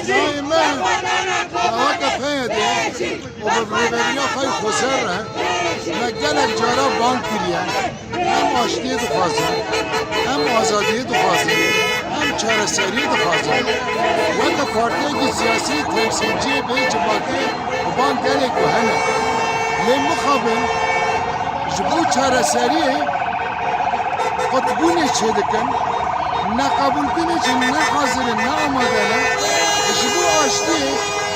دائما هذا فايدة وبالرباعية خاي خسارة ما جالك جارا بانكريا هم آشتی دخوازن هم آزادی دخوازن هم چارەسەری دخوازن وەکە پارتیەکی سیاسی تەمسیلچی بێ جماعتی و بان gelek و hene lê mixabin ji bo çareseriyê qutbûnê çê dikin neqebûlkirî jî nexwazirin neamade ne ji bo aştiyê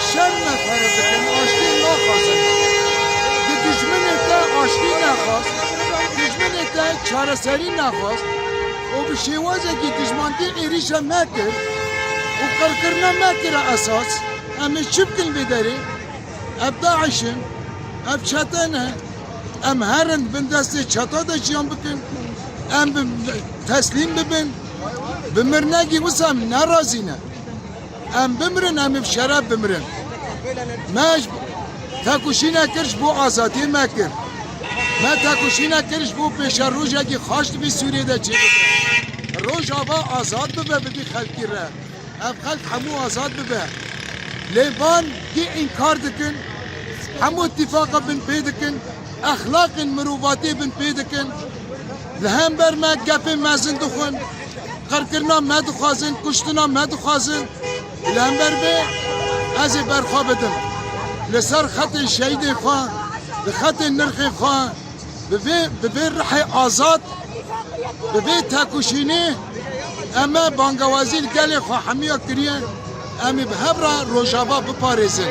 şer nefere dikin aştî naxwazin di dijminê te aştî nexwast dijminê te çareserî nexwast û bi şêwazekî dijmandî êrîşa me kir û qirkirina me kire esas em ê çi bikin vê derê ev Daişin ev çete ne em herin bin destê çeta de jiyan bikin em teslîm bibin bi mirnekî wisa em nerazî ne em bimirin em ê bi şeref bimirin me tekuşîne kir ji bo azadiyê me kir me tekuşîne kir ji bo pêşerojekî xaş dibî Sûriyeyê de çê bibe rojava azad bibe bidî xelkî re ev xelk hemû azad bibe lê van kî înkar dikin hemû itîfaqa bin pê dikin exlaqên mirovatî bin pê dikin li hember me gepê mezin dixwin qirkirina me dixwazin kuştina me dixwazin li hember vê ez ê berxwe bidim li ser xetê şehîdê xwe li xetê nirxê xwe bi vê rihê azad bi vê tekuşînê em e bangewazî li gelê xwe hemiya kiriye em ê bi hev re rojava biparêzin